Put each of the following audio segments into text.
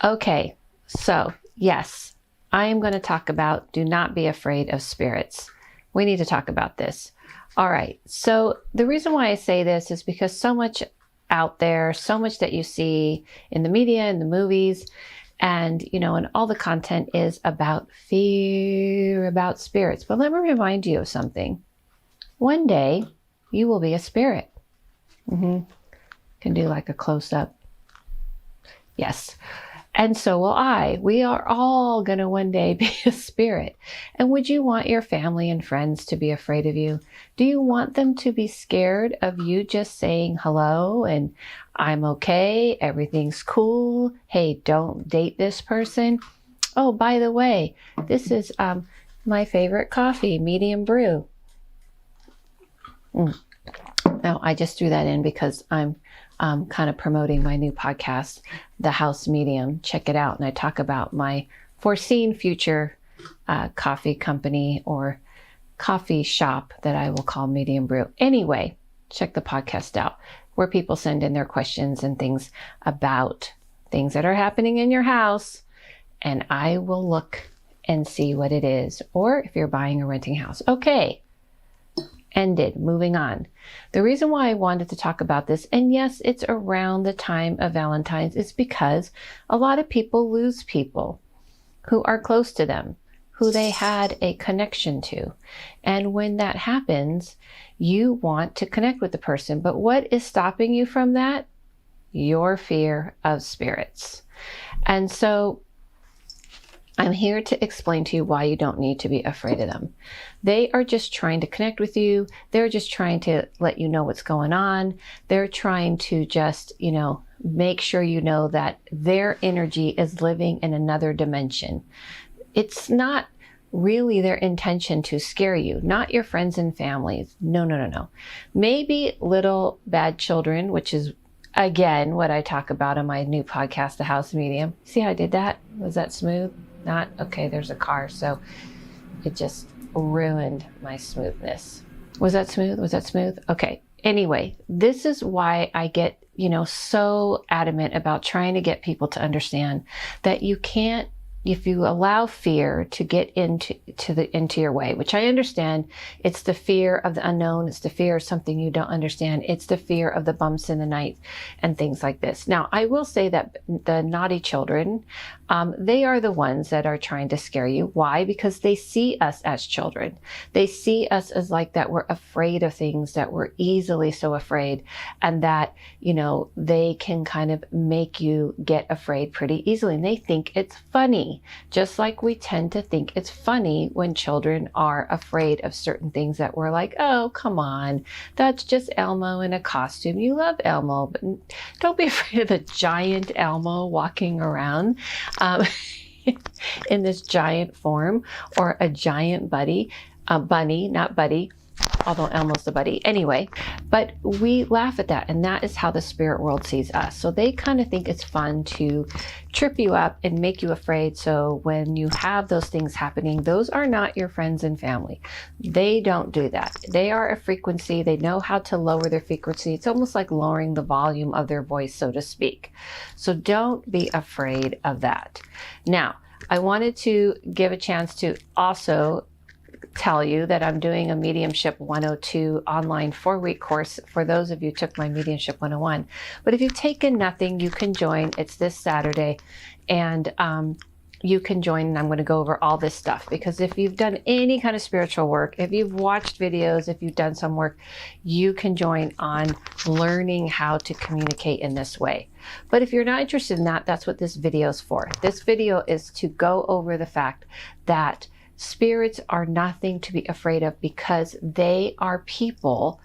Okay, so yes, I am going to talk about do not be afraid of spirits. We need to talk about this. All right, so the reason why I say this is because so much out there, so much that you see in the media, in the movies, and and all the content is about fear, about spirits. But let me remind you of something. One day, you will be a spirit. Can do like a close up. Yes. And so will I. We are all going to one day be a spirit. And would you want your family and friends to be afraid of you? Do you want them to be scared of you just saying hello and I'm okay, everything's cool, hey, don't date this person? Oh, by the way, this is my favorite coffee, medium brew. Now, I just threw that in because I'm kind of promoting my new podcast, The House Medium. Check it out. And I talk about my foreseen future coffee company or coffee shop that I will call Medium Brew. Anyway, check the podcast out where people send in their questions and things about things that are happening in your house. And I will look and see what it is. Or if you're buying or renting a house. Okay. Ended. Moving on. The reason why I wanted to talk about this, and yes, it's around the time of Valentine's, is because a lot of people lose people who are close to them, who they had a connection to. And when that happens, you want to connect with the person. But what is stopping you from that? Your fear of spirits. And so I'm here to explain to you why you don't need to be afraid of them. They are just trying to connect with you. They're just trying to let you know what's going on. They're trying to just, make sure you know that their energy is living in another dimension. It's not really their intention to scare you, not your friends and families. No. Maybe little bad children, which is again what I talk about in my new podcast, The House Medium. See how I did that? Was that smooth? Not? Okay, there's a car, so it just ruined my smoothness. Was that smooth? Was that smooth? Okay. Anyway, this is why I get, so adamant about trying to get people to understand that you can't, if you allow fear to get into your way, which I understand, it's the fear of the unknown. It's the fear of something you don't understand. It's the fear of the bumps in the night and things like this. Now, I will say that the naughty children, they are the ones that are trying to scare you. Why? Because they see us as children. They see us as like that we're afraid of things, that we're easily so afraid, and that, they can kind of make you get afraid pretty easily. And they think it's funny, just like we tend to think it's funny when children are afraid of certain things that we're like, oh, come on, that's just Elmo in a costume. You love Elmo, but don't be afraid of the giant Elmo walking around in this giant form, or a giant bunny, not Buddy, although Elmo's the buddy. Anyway, but we laugh at that, and that is how the spirit world sees us. So they kind of think it's fun to trip you up and make you afraid. So when you have those things happening, those are not your friends and family. They don't do that. They are a frequency. They know how to lower their frequency. It's almost like lowering the volume of their voice, so to speak. So don't be afraid of that. Now, I wanted to give a chance to also tell you that I'm doing a Mediumship 102 online 4-week course for those of you who took my Mediumship 101. But if you've taken nothing, you can join. It's this Saturday, and you can join, and I'm going to go over all this stuff, because if you've done any kind of spiritual work, if you've watched videos, if you've done some work, you can join on learning how to communicate in this way. But if you're not interested in that, that's what this video is for. This video is to go over the fact that spirits are nothing to be afraid of, because they are people.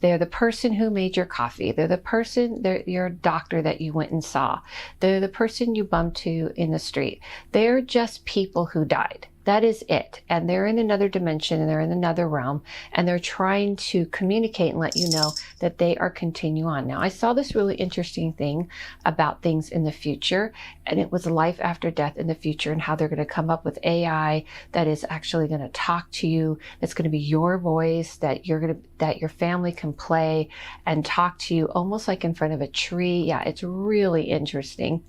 They're the person who made your coffee. They're the person, they're your doctor that you went and saw. They're the person you bumped to in the street. They're just people who died. That is it. And they're in another dimension, and they're in another realm, and they're trying to communicate and let you know that they are continue on. Now, I saw this really interesting thing about things in the future, and it was life after death in the future, and how they're going to come up with AI that is actually going to talk to you. That's going to be your voice, that your family can play and talk to you almost like in front of a tree. Yeah, it's really interesting.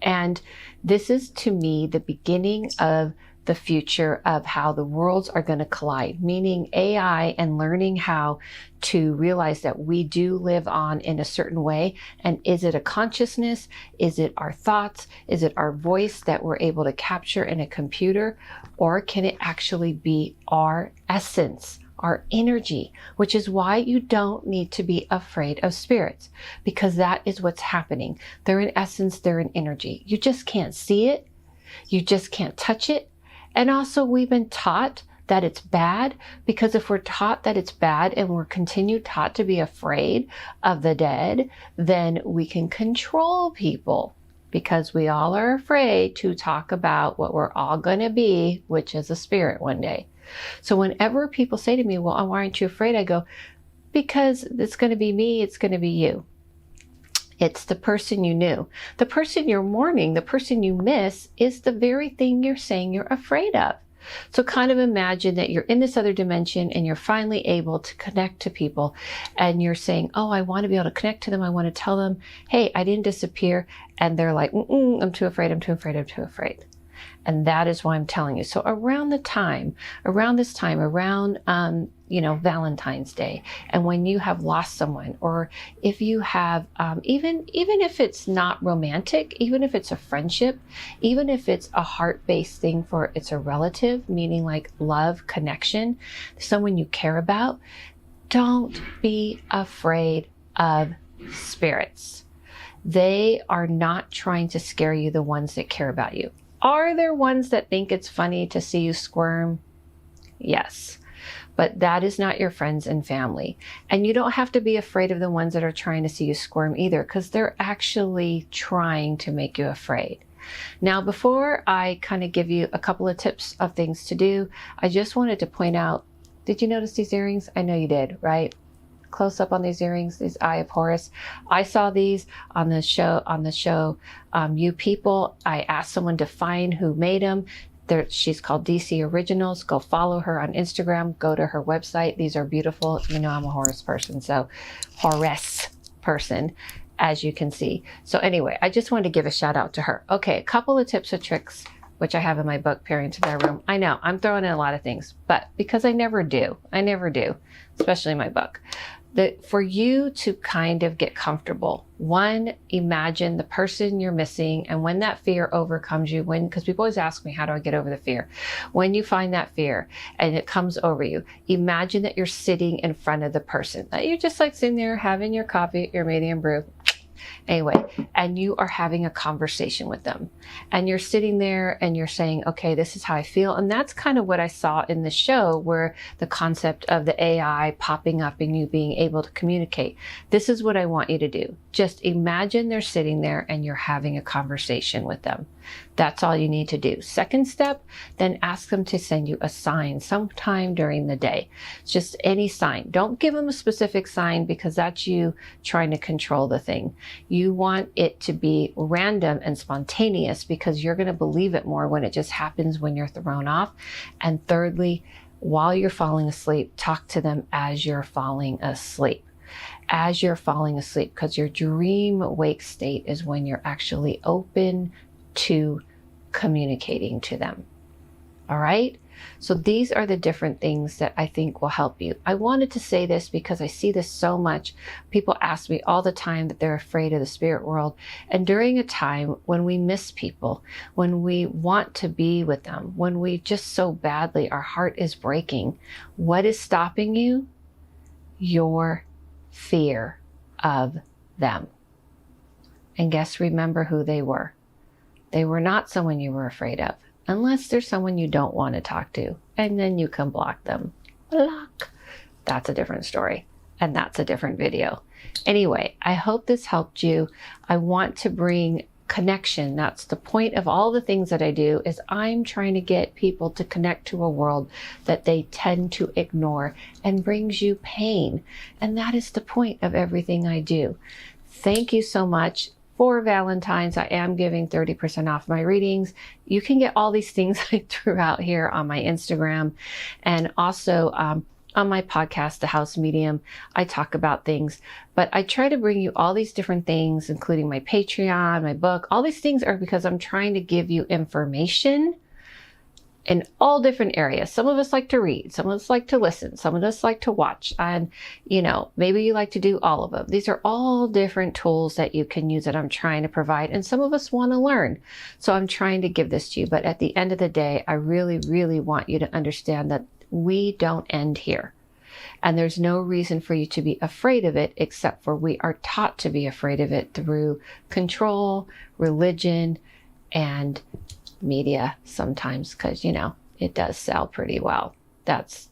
And this is, to me, the beginning of the future of how the worlds are going to collide, meaning AI and learning how to realize that we do live on in a certain way. And is it a consciousness? Is it our thoughts? Is it our voice that we're able to capture in a computer? Or can it actually be our essence, our energy, which is why you don't need to be afraid of spirits, because that is what's happening. They're in essence, they're in energy. You just can't see it. You just can't touch it. And also, we've been taught that it's bad, because if we're taught that it's bad and we're continued taught to be afraid of the dead, then we can control people, because we all are afraid to talk about what we're all going to be, which is a spirit one day. So whenever people say to me, well, why aren't you afraid? I go, because it's going to be me, it's going to be you. It's the person you knew. The person you're mourning, the person you miss, is the very thing you're saying you're afraid of. So kind of imagine that you're in this other dimension and you're finally able to connect to people, and you're saying, oh, I want to be able to connect to them. I want to tell them, hey, I didn't disappear. And they're like, I'm too afraid. I'm too afraid. I'm too afraid. And that is why I'm telling you. So around this time, Valentine's Day, and when you have lost someone, or if you have, even if it's not romantic, even if it's a friendship, even if it's a heart-based thing for it's a relative, meaning like love, connection, someone you care about, don't be afraid of spirits. They are not trying to scare you, the ones that care about you. Are there ones that think it's funny to see you squirm? Yes. But that is not your friends and family. And you don't have to be afraid of the ones that are trying to see you squirm either, because they're actually trying to make you afraid. Now, before I kind of give you a couple of tips of things to do, I just wanted to point out, did you notice these earrings? I know you did, right? Close up on these earrings, these Eye of Horus. I saw these on the show, You People. I asked someone to find who made them. She's called DC Originals. Go follow her on Instagram. Go to her website. These are beautiful. You know, I'm a Horus person, so Horus person, as you can see. So anyway, I just wanted to give a shout out to her. Okay, a couple of tips and tricks, which I have in my book, Peering to Their Room. I know I'm throwing in a lot of things, but because I never do, especially in my book. For you to kind of get comfortable, one, imagine the person you're missing, and when that fear overcomes you, because people always ask me, how do I get over the fear? When you find that fear and it comes over you, imagine that you're sitting in front of the person, that you're just like sitting there having your coffee, your medium brew. Anyway, and you are having a conversation with them, and you're sitting there and you're saying, okay, this is how I feel. And that's kind of what I saw in the show, where the concept of the AI popping up and you being able to communicate. This is what I want you to do. Just imagine they're sitting there and you're having a conversation with them. That's all you need to do. Second step, then ask them to send you a sign sometime during the day. Just any sign. Don't give them a specific sign, because that's you trying to control the thing. You want it to be random and spontaneous, because you're going to believe it more when it just happens when you're thrown off. And thirdly, while you're falling asleep, talk to them as you're falling asleep. As you're falling asleep, because your dream wake state is when you're actually open to communicating to them. All right. So these are the different things that I think will help you. I wanted to say this because I see this so much. People ask me all the time that they're afraid of the spirit world. And during a time when we miss people, when we want to be with them, when we just so badly, our heart is breaking, what is stopping you? Your fear of them. And guess, remember who they were. They were not someone you were afraid of, unless there's someone you don't want to talk to, and then you can block them. Block. That's a different story, and that's a different video. Anyway, I hope this helped you. I want to bring connection. That's the point of all the things that I do, is I'm trying to get people to connect to a world that they tend to ignore and brings you pain. And that is the point of everything I do. Thank you so much. For Valentine's, I am giving 30% off my readings. You can get all these things I threw out here on my Instagram. And also, on my podcast, The House Medium, I talk about things, but I try to bring you all these different things, including my Patreon, my book. All these things are because I'm trying to give you information in all different areas. Some of us like to read, some of us like to listen, some of us like to watch, and maybe you like to do all of them. These are all different tools that you can use that I'm trying to provide, and some of us want to learn. So I'm trying to give this to you, but at the end of the day, I really, really want you to understand that we don't end here. And there's no reason for you to be afraid of it, except for we are taught to be afraid of it through control, religion, and media sometimes, because it does sell pretty well. Let's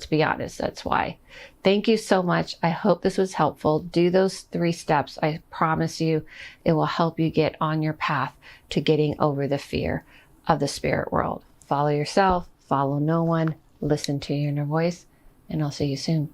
be honest, that's why. Thank you so much. I hope this was helpful. Do those 3 steps. I promise you it will help you get on your path to getting over the fear of the spirit world. Follow yourself, follow no one, listen to your inner voice, and I'll see you soon.